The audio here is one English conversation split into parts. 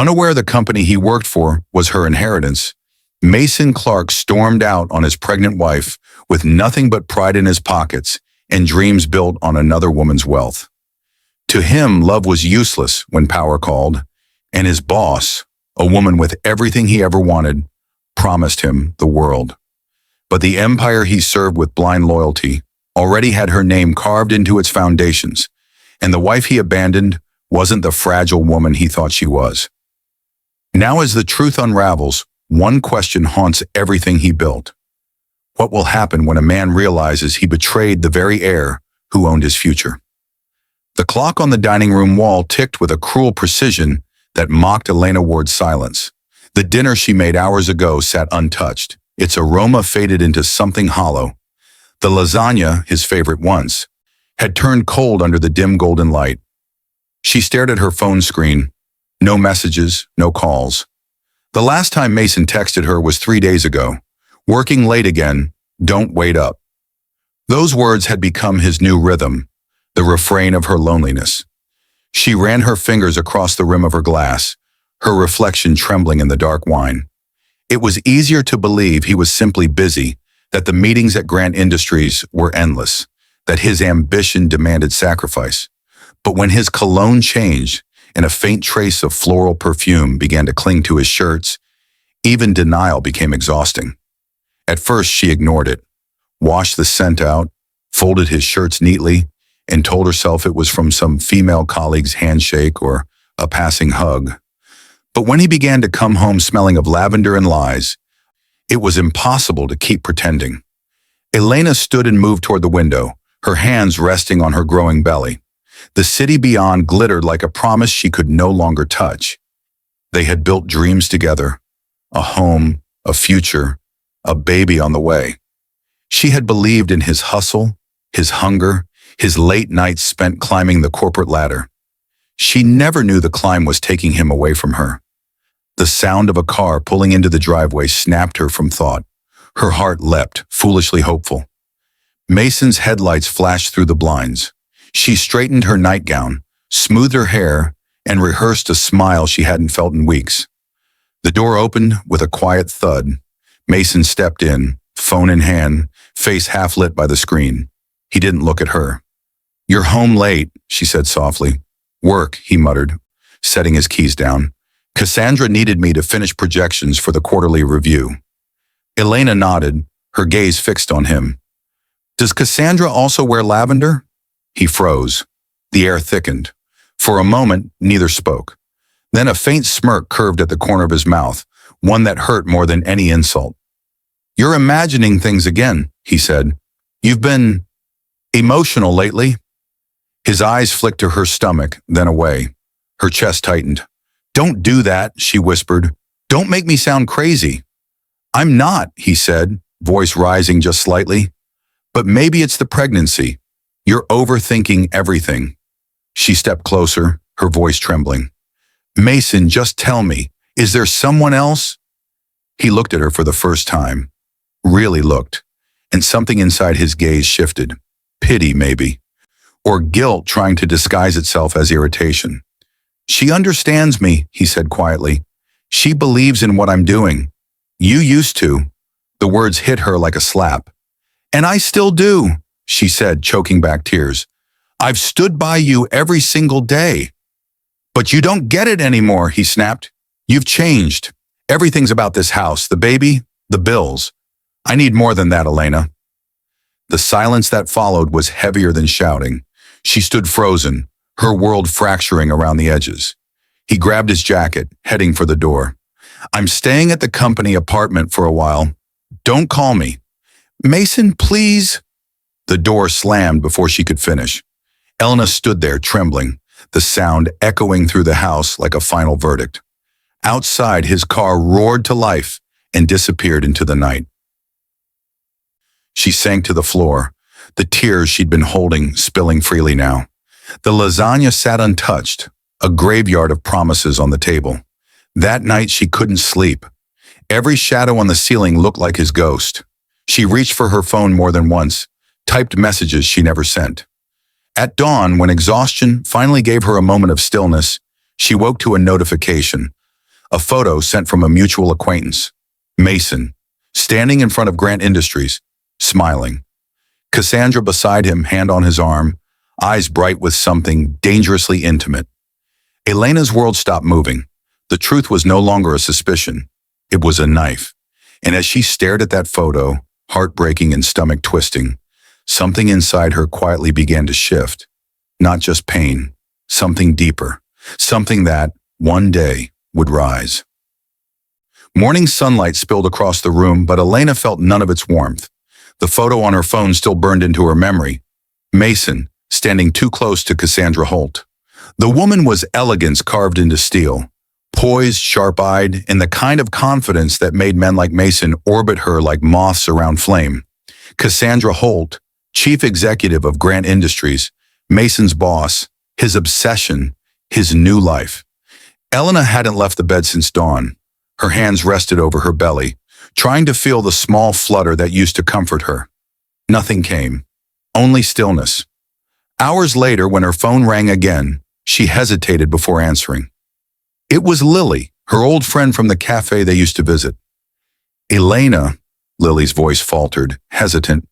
Unaware the company he worked for was her inheritance, Mason Clark stormed out on his pregnant wife with nothing but pride in his pockets and dreams built on another woman's wealth. To him, love was useless when power called, and his boss, a woman with everything he ever wanted, promised him the world. But the empire he served with blind loyalty already had her name carved into its foundations, and the wife he abandoned wasn't the fragile woman he thought she was. Now as the truth unravels, one question haunts everything he built. What will happen when a man realizes he betrayed the very heir who owned his future? The clock on the dining room wall ticked with a cruel precision that mocked Elena Ward's silence. The dinner she made hours ago sat untouched, its aroma faded into something hollow. The lasagna, his favorite once, had turned cold under the dim golden light. She stared at her phone screen. No messages, no calls. The last time Mason texted her was 3 days ago. Working late again, don't wait up. Those words had become his new rhythm, the refrain of her loneliness. She ran her fingers across the rim of her glass, her reflection trembling in the dark wine. It was easier to believe he was simply busy, that the meetings at Grant Industries were endless, that his ambition demanded sacrifice. But when his cologne changed and a faint trace of floral perfume began to cling to his shirts, even denial became exhausting. At first, she ignored it, washed the scent out, folded his shirts neatly, and told herself it was from some female colleague's handshake or a passing hug. But when he began to come home smelling of lavender and lies, it was impossible to keep pretending. Elena stood and moved toward the window, her hands resting on her growing belly. The city beyond glittered like a promise she could no longer touch. They had built dreams together, a home, a future, a baby on the way. She had believed in his hustle, his hunger, his late nights spent climbing the corporate ladder. She never knew the climb was taking him away from her. The sound of a car pulling into the driveway snapped her from thought. Her heart leapt, foolishly hopeful. Mason's headlights flashed through the blinds. She straightened her nightgown, smoothed her hair, and rehearsed a smile she hadn't felt in weeks. The door opened with a quiet thud. Mason stepped in, phone in hand, face half lit by the screen. He didn't look at her. "You're home late," she said softly. "Work," he muttered, setting his keys down. "Cassandra needed me to finish projections for the quarterly review." Elena nodded, her gaze fixed on him. "Does Cassandra also wear lavender?" He froze. The air thickened. For a moment, neither spoke. Then a faint smirk curved at the corner of his mouth, one that hurt more than any insult. "You're imagining things again," he said. "You've been emotional lately." His eyes flicked to her stomach, then away. Her chest tightened. "Don't do that," she whispered. "Don't make me sound crazy." "I'm not," he said, voice rising just slightly. "But maybe it's the pregnancy. You're overthinking everything." She stepped closer, her voice trembling. "Mason, just tell me, is there someone else?" He looked at her for the first time. Really looked, and something inside his gaze shifted. Pity, maybe. Or guilt trying to disguise itself as irritation. "She understands me," he said quietly. "She believes in what I'm doing. You used to." The words hit her like a slap. "And I still do," she said, choking back tears. "I've stood by you every single day." "But you don't get it anymore," he snapped. "You've changed. Everything's about this house, the baby, the bills. I need more than that, Elena." The silence that followed was heavier than shouting. She stood frozen, her world fracturing around the edges. He grabbed his jacket, heading for the door. "I'm staying at the company apartment for a while. Don't call me." "Mason, please." The door slammed before she could finish. Elena stood there, trembling, the sound echoing through the house like a final verdict. Outside, his car roared to life and disappeared into the night. She sank to the floor, the tears she'd been holding spilling freely now. The lasagna sat untouched, a graveyard of promises on the table. That night she couldn't sleep. Every shadow on the ceiling looked like his ghost. She reached for her phone more than once, typed messages she never sent. At dawn, when exhaustion finally gave her a moment of stillness, she woke to a notification, A photo sent from a mutual acquaintance. Mason, standing in front of Grant Industries, smiling. Cassandra beside him, hand on his arm, eyes bright with something dangerously intimate. Elena's world stopped moving. The truth was no longer a suspicion. It was a knife. And as she stared at that photo, heartbreaking and stomach twisting, something inside her quietly began to shift. Not just pain, something deeper, something that, one day, would rise. Morning sunlight spilled across the room, but Elena felt none of its warmth. The photo on her phone still burned into her memory. Mason, standing too close to Cassandra Holt. The woman was elegance carved into steel, poised, sharp-eyed, and the kind of confidence that made men like Mason orbit her like moths around flame. Cassandra Holt, chief executive of Grant Industries, Mason's boss, his obsession, his new life. Elena hadn't left the bed since dawn. Her hands rested over her belly, trying to feel the small flutter that used to comfort her. Nothing came, only stillness. Hours later, when her phone rang again, she hesitated before answering. It was Lily, her old friend from the cafe they used to visit. Elena, Lily's voice faltered, hesitant.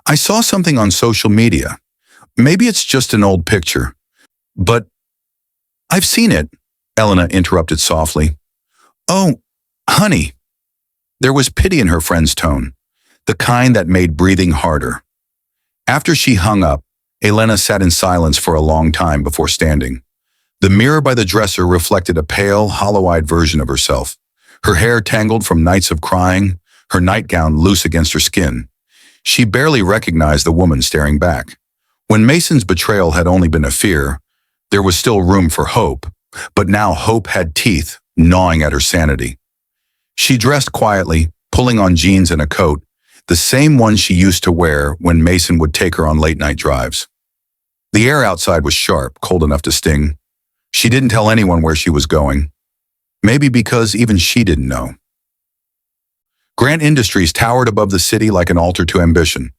I saw something on social media. Maybe it's just an old picture. But I've seen it, Elena interrupted softly. Oh, honey. There was pity in her friend's tone, the kind that made breathing harder. After she hung up, Elena sat in silence for a long time before standing. The mirror by the dresser reflected a pale, hollow-eyed version of herself, her hair tangled from nights of crying, her nightgown loose against her skin. She barely recognized the woman staring back. When Mason's betrayal had only been a fear, there was still room for hope, but now hope had teeth, gnawing at her sanity. She dressed quietly, pulling on jeans and a coat, the same one she used to wear when Mason would take her on late-night drives. The air outside was sharp, cold enough to sting. She didn't tell anyone where she was going. Maybe because even she didn't know. Grant Industries towered above the city like an altar to ambition.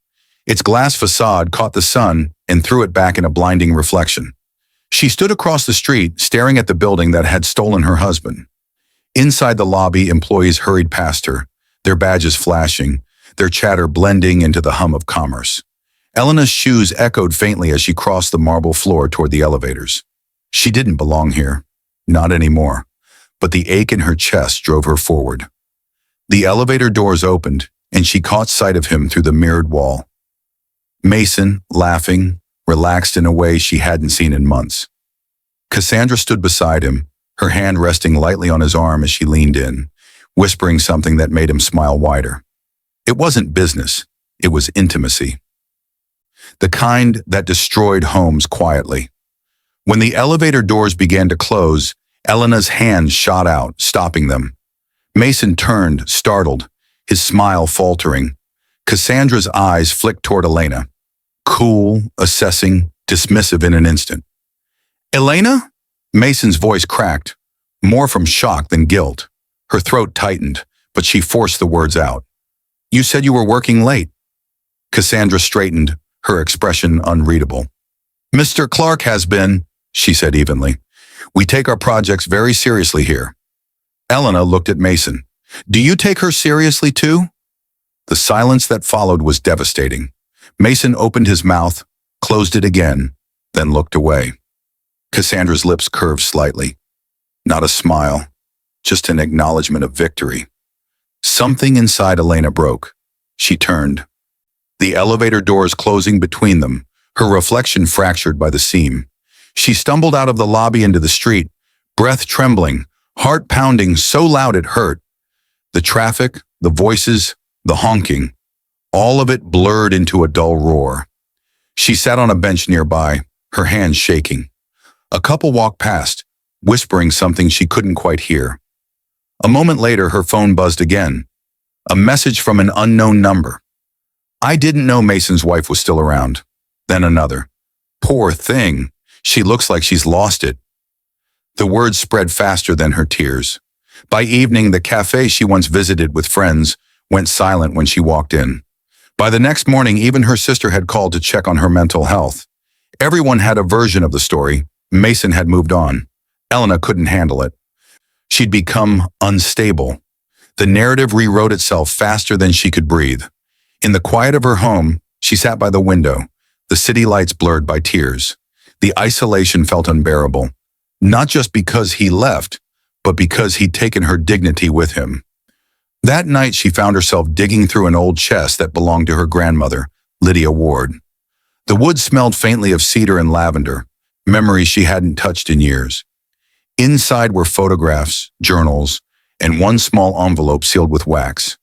Its glass facade caught the sun and threw it back in a blinding reflection. She stood across the street, staring at the building that had stolen her husband. Inside the lobby, employees hurried past her, their badges flashing, their chatter blending into the hum of commerce. Elena's shoes echoed faintly as she crossed the marble floor toward the elevators. She didn't belong here, not anymore, but the ache in her chest drove her forward. The elevator doors opened, and she caught sight of him through the mirrored wall. Mason, laughing, relaxed in a way she hadn't seen in months. Cassandra stood beside him, her hand resting lightly on his arm as she leaned in, whispering something that made him smile wider. It wasn't business, it was intimacy. The kind that destroyed homes quietly. When the elevator doors began to close, Elena's hands shot out, stopping them. Mason turned, startled, his smile faltering. Cassandra's eyes flicked toward Elena. Cool, assessing, dismissive in an instant. Elena? Mason's voice cracked, more from shock than guilt. Her throat tightened, but she forced the words out. You said you were working late. Cassandra straightened, her expression unreadable. Mr. Clark has been, she said evenly. We take our projects very seriously here. Elena looked at Mason. Do you take her seriously too? The silence that followed was devastating. Mason opened his mouth, closed it again, then looked away. Cassandra's lips curved slightly. Not a smile, just an acknowledgement of victory. Something inside Elena broke. She turned. The elevator doors closing between them, her reflection fractured by the seam. She stumbled out of the lobby into the street, breath trembling, heart pounding so loud it hurt. The traffic, the voices, the honking, all of it blurred into a dull roar. She sat on a bench nearby, her hands shaking. A couple walked past, whispering something she couldn't quite hear. A moment later, her phone buzzed again. A message from an unknown number. I didn't know Mason's wife was still around. Then another. Poor thing. She looks like she's lost it. The words spread faster than her tears. By evening, the cafe she once visited with friends went silent when she walked in. By the next morning, even her sister had called to check on her mental health. Everyone had a version of the story. Mason had moved on. Elena couldn't handle it. She'd become unstable. The narrative rewrote itself faster than she could breathe. In the quiet of her home, she sat by the window, the city lights blurred by tears. The isolation felt unbearable, not just because he left, but because he'd taken her dignity with him. That night, she found herself digging through an old chest that belonged to her grandmother, Lydia Ward. The wood smelled faintly of cedar and lavender, memories she hadn't touched in years. Inside were photographs, journals, and one small envelope sealed with wax.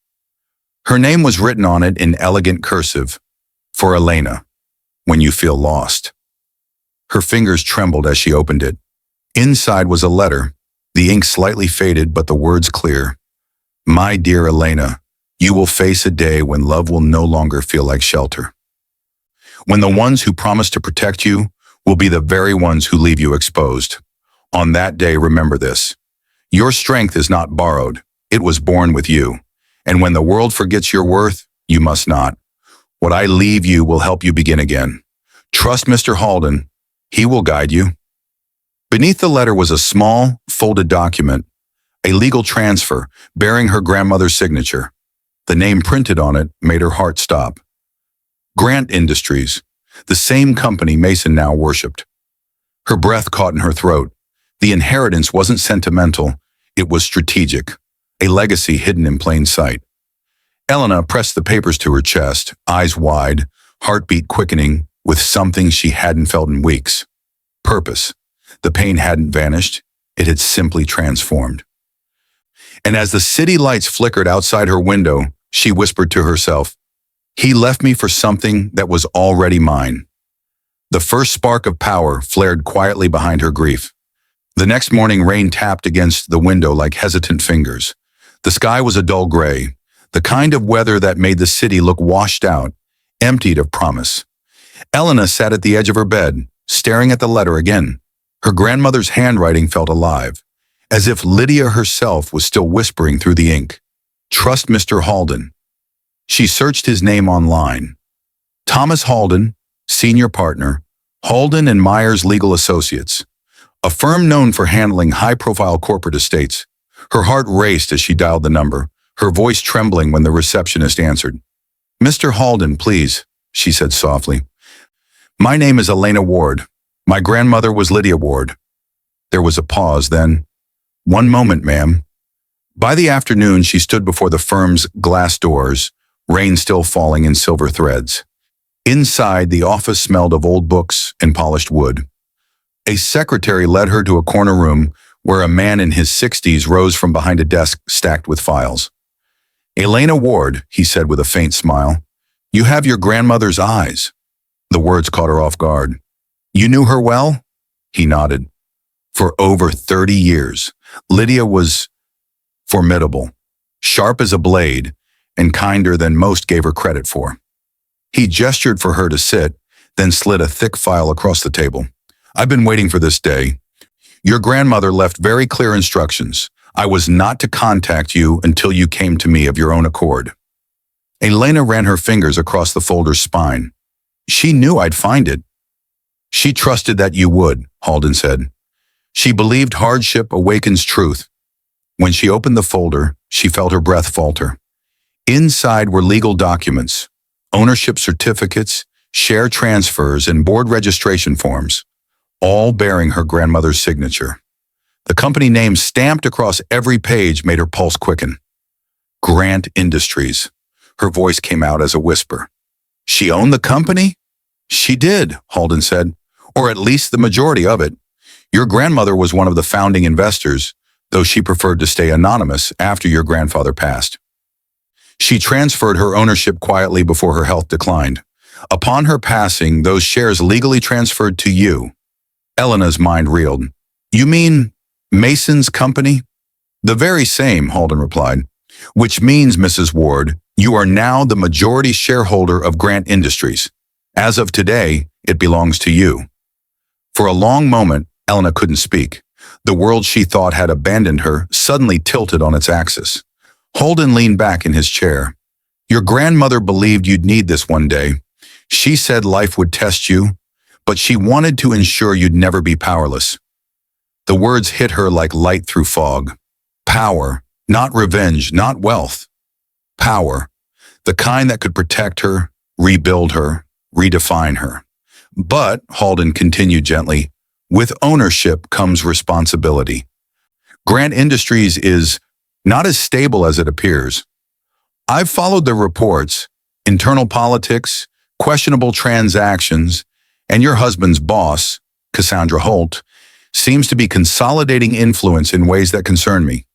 Her name was written on it in elegant cursive, for Elena, when you feel lost. Her fingers trembled as she opened it. Inside was a letter, the ink slightly faded but the words clear. My dear Elena, you will face a day when love will no longer feel like shelter. When the ones who promise to protect you will be the very ones who leave you exposed. On that day, remember this. Your strength is not borrowed. It was born with you. And when the world forgets your worth, you must not. What I leave you will help you begin again. Trust Mr. Halden. He will guide you. Beneath the letter was a small, folded document, a legal transfer bearing her grandmother's signature. The name printed on it made her heart stop. Grant Industries, the same company Mason now worshipped. Her breath caught in her throat. The inheritance wasn't sentimental, it was strategic, a legacy hidden in plain sight. Elena pressed the papers to her chest, eyes wide, heartbeat quickening, with something she hadn't felt in weeks. Purpose. The pain hadn't vanished, it had simply transformed. And as the city lights flickered outside her window, she whispered to herself, he left me for something that was already mine. The first spark of power flared quietly behind her grief. The next morning, rain tapped against the window like hesitant fingers. The sky was a dull gray, the kind of weather that made the city look washed out, emptied of promise. Elena sat at the edge of her bed, staring at the letter again. Her grandmother's handwriting felt alive, as if Lydia herself was still whispering through the ink. Trust Mr. Halden. She searched his name online. Thomas Halden, senior partner, Halden and Myers Legal Associates, a firm known for handling high-profile corporate estates. Her heart raced as she dialed the number, her voice trembling when the receptionist answered. Mr. Halden, please, she said softly. My name is Elena Ward. My grandmother was Lydia Ward. There was a pause, then, one moment, ma'am. By the afternoon, she stood before the firm's glass doors, rain still falling in silver threads. Inside, the office smelled of old books and polished wood. A secretary led her to a corner room where a man in his 60s rose from behind a desk stacked with files. Elena Ward, he said with a faint smile, you have your grandmother's eyes. The words caught her off guard. You knew her well? He nodded. For over 30 years, Lydia was formidable, sharp as a blade, and kinder than most gave her credit for. He gestured for her to sit, then slid a thick file across the table. I've been waiting for this day. Your grandmother left very clear instructions. I was not to contact you until you came to me of your own accord. Elena ran her fingers across the folder's spine. She knew I'd find it. She trusted that you would, Halden said. She believed hardship awakens truth. When she opened the folder, she felt her breath falter. Inside were legal documents, ownership certificates, share transfers, and board registration forms, all bearing her grandmother's signature. The company name stamped across every page made her pulse quicken. Grant Industries. Her voice came out as a whisper. She owned the company? She did, Halden said, or at least the majority of it. Your grandmother was one of the founding investors, though she preferred to stay anonymous after your grandfather passed. She transferred her ownership quietly before her health declined. Upon her passing, those shares legally transferred to you. Elena's mind reeled. You mean Mason's company? The very same, Halden replied. Which means, Mrs. Ward, you are now the majority shareholder of Grant Industries. As of today, it belongs to you. For a long moment, Elena couldn't speak. The world she thought had abandoned her suddenly tilted on its axis. Halden leaned back in his chair. Your grandmother believed you'd need this one day. She said life would test you, but she wanted to ensure you'd never be powerless. The words hit her like light through fog. Power, not revenge, not wealth. Power, the kind that could protect her, rebuild her, redefine her. But, Halden continued gently, with ownership comes responsibility. Grant Industries is not as stable as it appears. I've followed the reports, internal politics, questionable transactions, and your husband's boss, Cassandra Holt, seems to be consolidating influence in ways that concern me.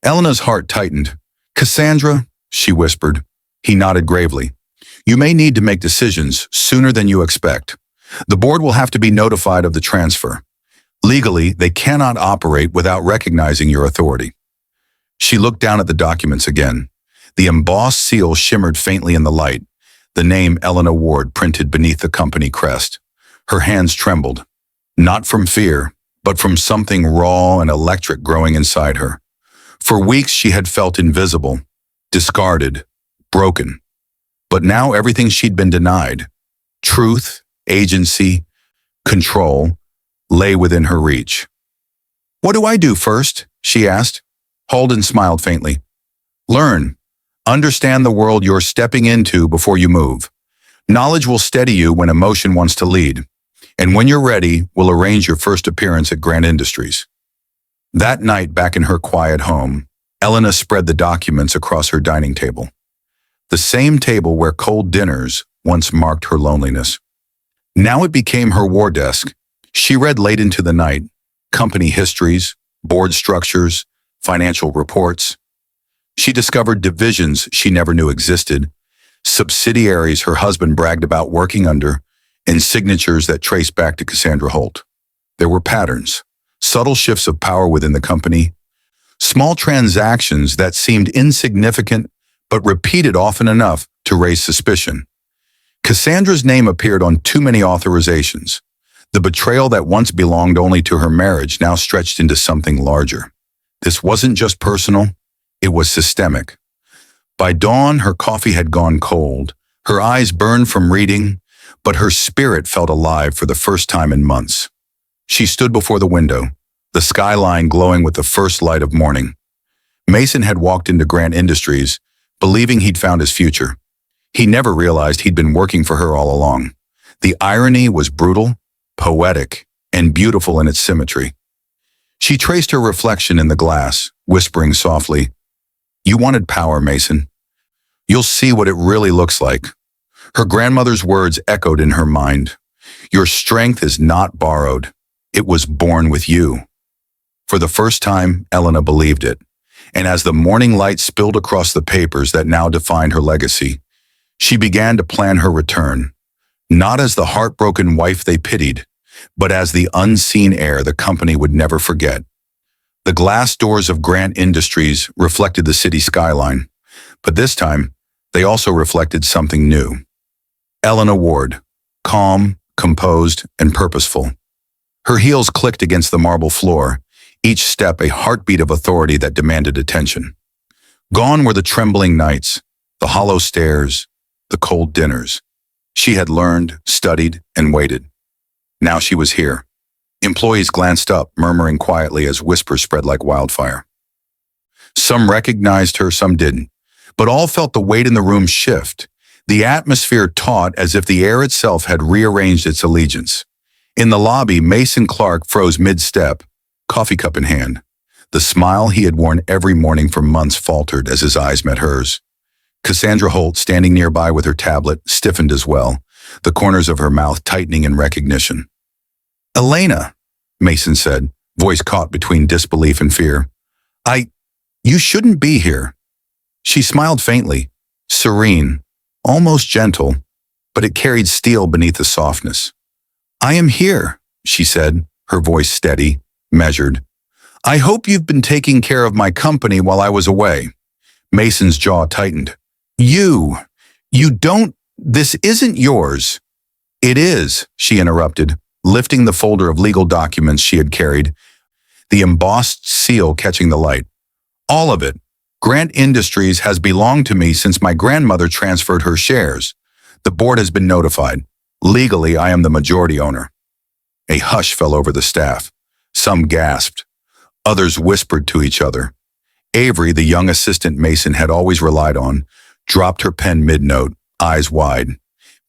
Elena's heart tightened. Cassandra, she whispered. He nodded gravely. You may need to make decisions sooner than you expect. The board will have to be notified of the transfer. Legally, they cannot operate without recognizing your authority. She looked down at the documents again. The embossed seal shimmered faintly in the light, the name Elena Ward printed beneath the company crest. Her hands trembled, not from fear, but from something raw and electric growing inside her. For weeks she had felt invisible, discarded, broken. But now everything she'd been denied, truth, agency, control, lay within her reach. What do I do first? She asked. Halden smiled faintly. Learn. Understand the world you're stepping into before you move. Knowledge will steady you when emotion wants to lead. And when you're ready, we'll arrange your first appearance at Grant Industries. That night, back in her quiet home, Elena spread the documents across her dining table. The same table where cold dinners once marked her loneliness. Now it became her war desk. She read late into the night, company histories, board structures, financial reports. She discovered divisions she never knew existed, subsidiaries her husband bragged about working under, and signatures that traced back to Cassandra Holt. There were patterns, subtle shifts of power within the company, small transactions that seemed insignificant but repeated often enough to raise suspicion. Cassandra's name appeared on too many authorizations. The betrayal that once belonged only to her marriage now stretched into something larger. This wasn't just personal, it was systemic. By dawn, her coffee had gone cold. Her eyes burned from reading, but her spirit felt alive for the first time in months. She stood before the window, the skyline glowing with the first light of morning. Mason had walked into Grant Industries, believing he'd found his future. He never realized he'd been working for her all along. The irony was brutal, poetic, and beautiful in its symmetry. She traced her reflection in the glass, whispering softly, "You wanted power, Mason. You'll see what it really looks like." Her grandmother's words echoed in her mind. Your strength is not borrowed. It was born with you. For the first time, Elena believed it. And as the morning light spilled across the papers that now defined her legacy, she began to plan her return, not as the heartbroken wife they pitied, but as the unseen heir the company would never forget. The glass doors of Grant Industries reflected the city skyline, but this time, they also reflected something new. Elena Ward, calm, composed, and purposeful. Her heels clicked against the marble floor, each step a heartbeat of authority that demanded attention. Gone were the trembling nights, the hollow stares, the cold dinners. She had learned, studied, and waited. Now she was here. Employees glanced up, murmuring quietly as whispers spread like wildfire. Some recognized her, some didn't, but all felt the weight in the room shift. The atmosphere taut as if the air itself had rearranged its allegiance. In the lobby, Mason Clark froze mid-step, coffee cup in hand. The smile he had worn every morning for months faltered as his eyes met hers. Cassandra Holt, standing nearby with her tablet, stiffened as well, the corners of her mouth tightening in recognition. "Elena," Mason said, voice caught between disbelief and fear. You shouldn't be here." She smiled faintly, serene, almost gentle, but it carried steel beneath the softness. "I am here," she said, her voice steady, measured. "I hope you've been taking care of my company while I was away." Mason's jaw tightened. You don't, this isn't yours." "It is," she interrupted, lifting the folder of legal documents she had carried, the embossed seal catching the light. "All of it. Grant Industries has belonged to me since my grandmother transferred her shares. The board has been notified. Legally, I am the majority owner." A hush fell over the staff. Some gasped. Others whispered to each other. Avery, the young assistant Mason had always relied on, dropped her pen mid-note, eyes wide.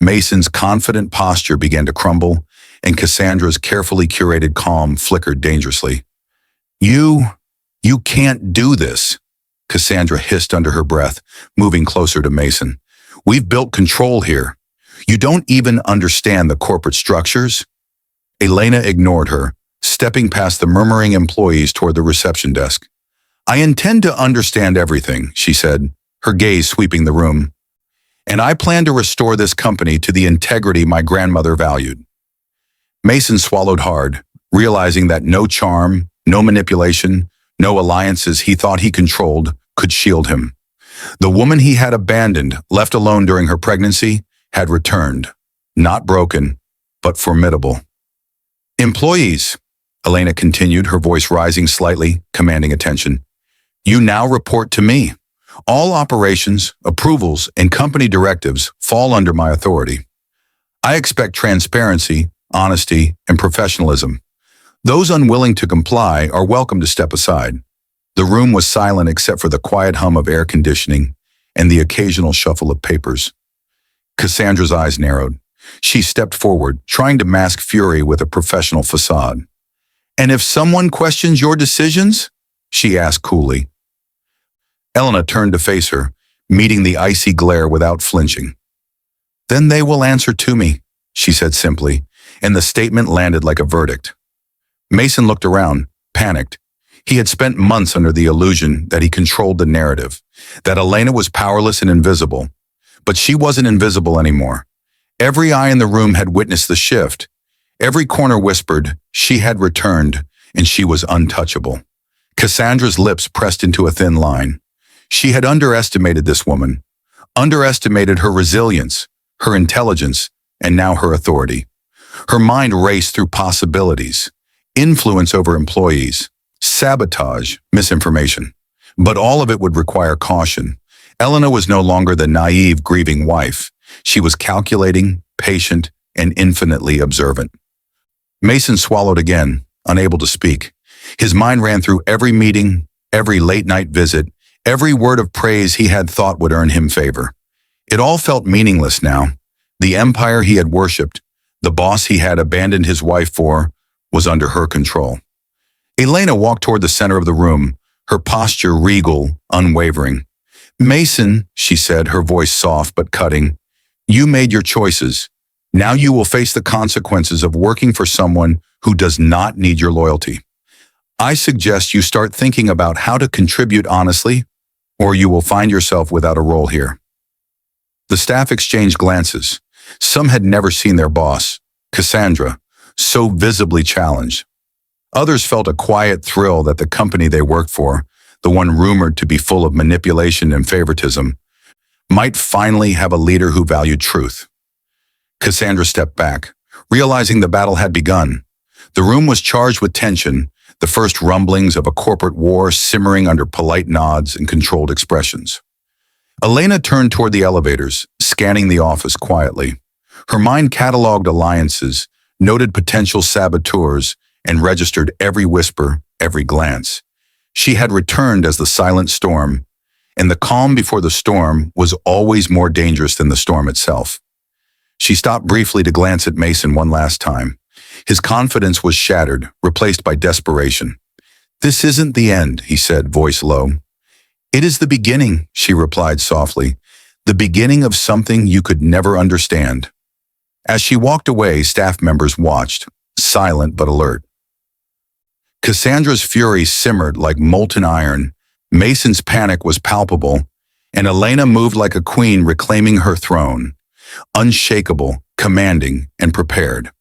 Mason's confident posture began to crumble, and Cassandra's carefully curated calm flickered dangerously. You can't do this, Cassandra hissed under her breath, moving closer to Mason. We've built control here. You don't even understand the corporate structures? Elena ignored her, stepping past the murmuring employees toward the reception desk. I intend to understand everything, she said, her gaze sweeping the room. And I plan to restore this company to the integrity my grandmother valued. Mason swallowed hard, realizing that no charm, no manipulation, no alliances he thought he controlled could shield him. The woman he had abandoned, left alone during her pregnancy, had returned, not broken, but formidable. Employees, Elena continued, her voice rising slightly, commanding attention. You now report to me. All operations, approvals, and company directives fall under my authority. I expect transparency, honesty, and professionalism. Those unwilling to comply are welcome to step aside. The room was silent except for the quiet hum of air conditioning and the occasional shuffle of papers. Cassandra's eyes narrowed. She stepped forward, trying to mask fury with a professional facade. And if someone questions your decisions? She asked coolly. Elena turned to face her, meeting the icy glare without flinching. Then they will answer to me, she said simply, and the statement landed like a verdict. Mason looked around, panicked. He had spent months under the illusion that he controlled the narrative, that Elena was powerless and invisible. But she wasn't invisible anymore. Every eye in the room had witnessed the shift. Every corner whispered, she had returned, and she was untouchable. Cassandra's lips pressed into a thin line. She had underestimated this woman, underestimated her resilience, her intelligence, and now her authority. Her mind raced through possibilities, influence over employees, sabotage, misinformation. But all of it would require caution. Elena was no longer the naive, grieving wife. She was calculating, patient, and infinitely observant. Mason swallowed again, unable to speak. His mind ran through every meeting, every late-night visit, every word of praise he had thought would earn him favor. It all felt meaningless now. The empire he had worshipped, the boss he had abandoned his wife for, was under her control. Elena walked toward the center of the room, her posture regal, unwavering. Mason, she said, her voice soft but cutting, you made your choices. Now you will face the consequences of working for someone who does not need your loyalty. I suggest you start thinking about how to contribute honestly, or you will find yourself without a role here. The staff exchanged glances. Some had never seen their boss, Cassandra, so visibly challenged. Others felt a quiet thrill that the company they worked for, the one rumored to be full of manipulation and favoritism, might finally have a leader who valued truth. Cassandra stepped back, realizing the battle had begun. The room was charged with tension, the first rumblings of a corporate war simmering under polite nods and controlled expressions. Elena turned toward the elevators, scanning the office quietly. Her mind cataloged alliances, noted potential saboteurs, and registered every whisper, every glance. She had returned as the silent storm, and the calm before the storm was always more dangerous than the storm itself. She stopped briefly to glance at Mason one last time. His confidence was shattered, replaced by desperation. This isn't the end, he said, voice low. It is the beginning, she replied softly, the beginning of something you could never understand. As she walked away, staff members watched, silent but alert. Cassandra's fury simmered like molten iron, Mason's panic was palpable, and Elena moved like a queen reclaiming her throne, unshakable, commanding, and prepared.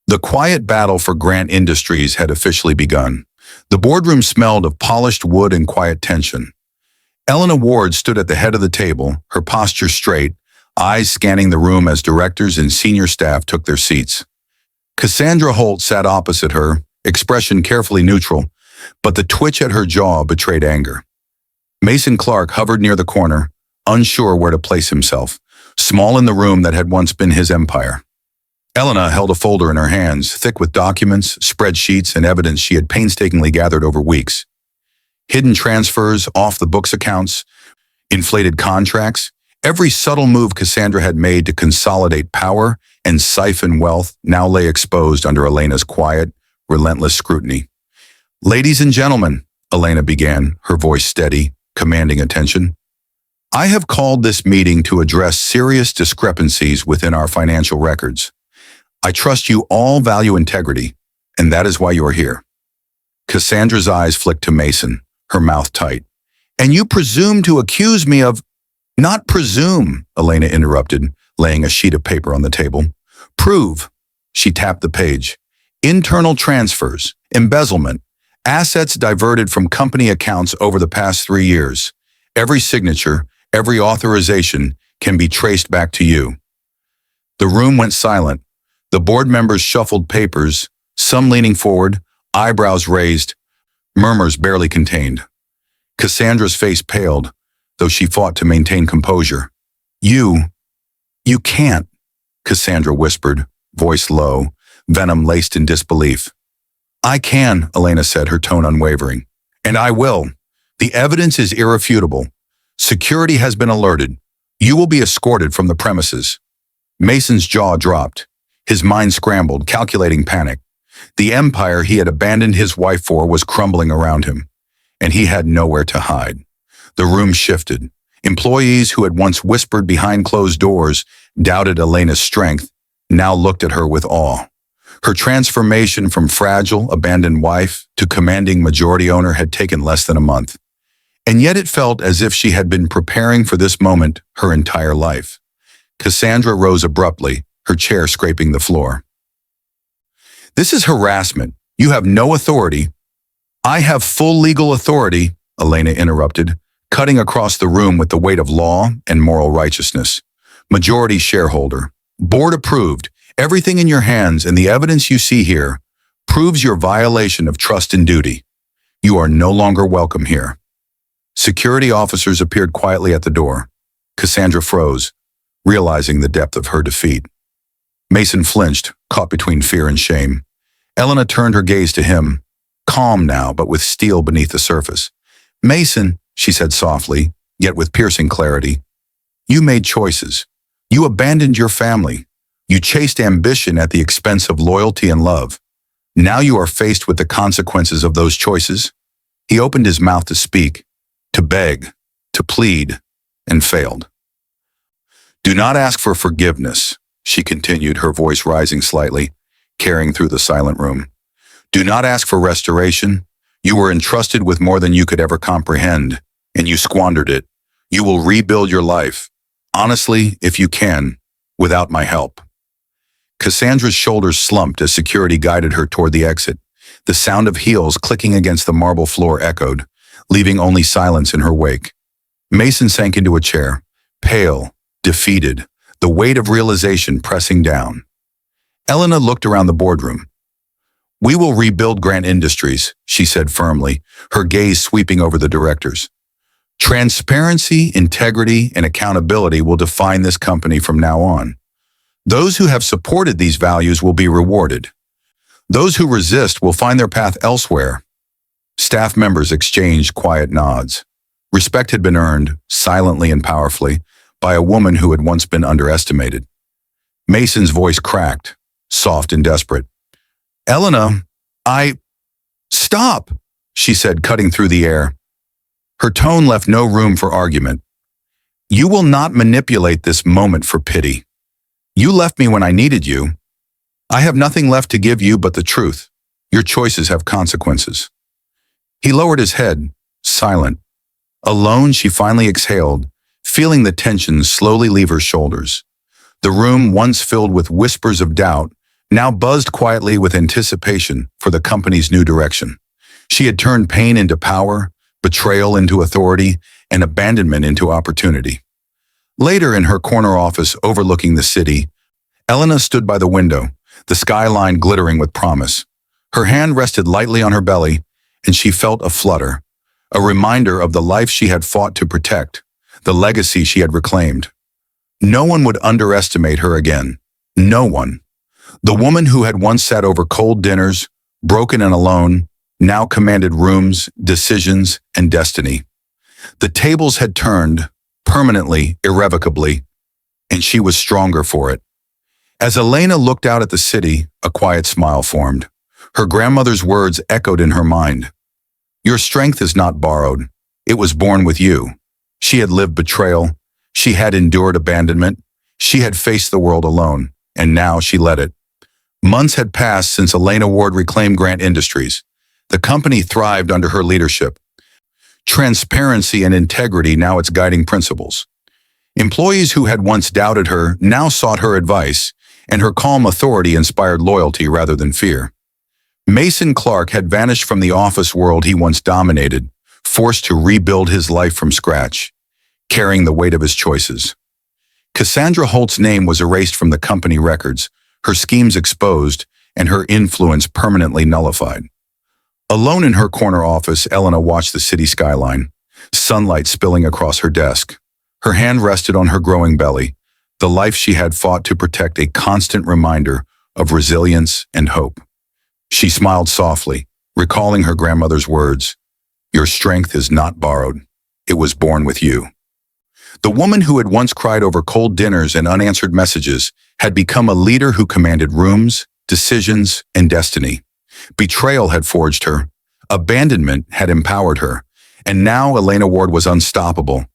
The quiet battle for Grant Industries had officially begun. The boardroom smelled of polished wood and quiet tension. Elena Ward stood at the head of the table, her posture straight, eyes scanning the room as directors and senior staff took their seats. Cassandra Holt sat opposite her, expression carefully neutral, but the twitch at her jaw betrayed anger. Mason Clark hovered near the corner, unsure where to place himself, small in the room that had once been his empire. Elena held a folder in her hands, thick with documents, spreadsheets, and evidence she had painstakingly gathered over weeks. Hidden transfers, off-the-books accounts, inflated contracts. Every subtle move Cassandra had made to consolidate power and siphon wealth now lay exposed under Elena's quiet, relentless scrutiny. "Ladies and gentlemen," Elena began, her voice steady, commanding attention, "I have called this meeting to address serious discrepancies within our financial records. I trust you all value integrity, and that is why you are here." Cassandra's eyes flicked to Mason, her mouth tight. "And you presume to accuse me of—" "Not presume," Elena interrupted, laying a sheet of paper on the table. "Prove." She tapped the page. "Internal transfers, embezzlement, assets diverted from company accounts over the past 3 years. Every signature, every authorization can be traced back to you." The room went silent. The board members shuffled papers, some leaning forward, eyebrows raised, murmurs barely contained. Cassandra's face paled, though she fought to maintain composure. You can't," Cassandra whispered, voice low, venom laced in disbelief. "I can," Elena said, her tone unwavering. "And I will. The evidence is irrefutable. Security has been alerted. You will be escorted from the premises." Mason's jaw dropped. His mind scrambled, calculating panic. The empire he had abandoned his wife for was crumbling around him, and he had nowhere to hide. The room shifted. Employees who had once whispered behind closed doors, doubted Elena's strength, now looked at her with awe. Her transformation from fragile, abandoned wife to commanding majority owner had taken less than a month. And yet it felt as if she had been preparing for this moment her entire life. Cassandra rose abruptly, her chair scraping the floor. "This is harassment. You have no authority." "I have full legal authority," Elena interrupted, cutting across the room with the weight of law and moral righteousness. "Majority shareholder. Board approved. Everything in your hands and the evidence you see here proves your violation of trust and duty. You are no longer welcome here." Security officers appeared quietly at the door. Cassandra froze, realizing the depth of her defeat. Mason flinched, caught between fear and shame. Elena turned her gaze to him, calm now but with steel beneath the surface. "Mason," she said softly, yet with piercing clarity, "you made choices. You abandoned your family. You chased ambition at the expense of loyalty and love. Now you are faced with the consequences of those choices." He opened his mouth to speak, to beg, to plead, and failed. "Do not ask for forgiveness," she continued, her voice rising slightly, carrying through the silent room. "Do not ask for restoration. You were entrusted with more than you could ever comprehend, and you squandered it. You will rebuild your life, honestly, if you can, without my help." Cassandra's shoulders slumped as security guided her toward the exit. The sound of heels clicking against the marble floor echoed, leaving only silence in her wake. Mason sank into a chair, pale, defeated, the weight of realization pressing down. Elena looked around the boardroom. "We will rebuild Grant Industries," she said firmly, her gaze sweeping over the directors. "Transparency, integrity, and accountability will define this company from now on. Those who have supported these values will be rewarded. Those who resist will find their path elsewhere." Staff members exchanged quiet nods. Respect had been earned, silently and powerfully, by a woman who had once been underestimated. Mason's voice cracked, soft and desperate. "Elena, Stop," she said, cutting through the air. Her tone left no room for argument. "You will not manipulate this moment for pity. You left me when I needed you. I have nothing left to give you but the truth. Your choices have consequences." He lowered his head, silent. Alone, she finally exhaled, feeling the tension slowly leave her shoulders. The room, once filled with whispers of doubt, now buzzed quietly with anticipation for the company's new direction. She had turned pain into power, betrayal into authority, and abandonment into opportunity. Later, in her corner office overlooking the city, Elena stood by the window, the skyline glittering with promise. Her hand rested lightly on her belly, and she felt a flutter, a reminder of the life she had fought to protect, the legacy she had reclaimed. No one would underestimate her again. No one. The woman who had once sat over cold dinners, broken and alone, now commanded rooms, decisions, and destiny. The tables had turned, permanently, irrevocably, and she was stronger for it. As Elena looked out at the city, a quiet smile formed. Her grandmother's words echoed in her mind. Your strength is not borrowed. It was born with you. She had lived betrayal. She had endured abandonment. She had faced the world alone, and now she led it. Months had passed since Elena Ward reclaimed Grant Industries. The company thrived under her leadership. Transparency and integrity now its guiding principles. Employees who had once doubted her now sought her advice, and her calm authority inspired loyalty rather than fear. Mason Clark had vanished from the office world he once dominated, forced to rebuild his life from scratch, carrying the weight of his choices. Cassandra Holt's name was erased from the company records, her schemes exposed, and her influence permanently nullified. Alone in her corner office, Elena watched the city skyline, sunlight spilling across her desk. Her hand rested on her growing belly, the life she had fought to protect, a constant reminder of resilience and hope. She smiled softly, recalling her grandmother's words, "Your strength is not borrowed. It was born with you." The woman who had once cried over cold dinners and unanswered messages had become a leader who commanded rooms, decisions, and destiny. Betrayal had forged her, abandonment had empowered her, and now Elena Ward was unstoppable,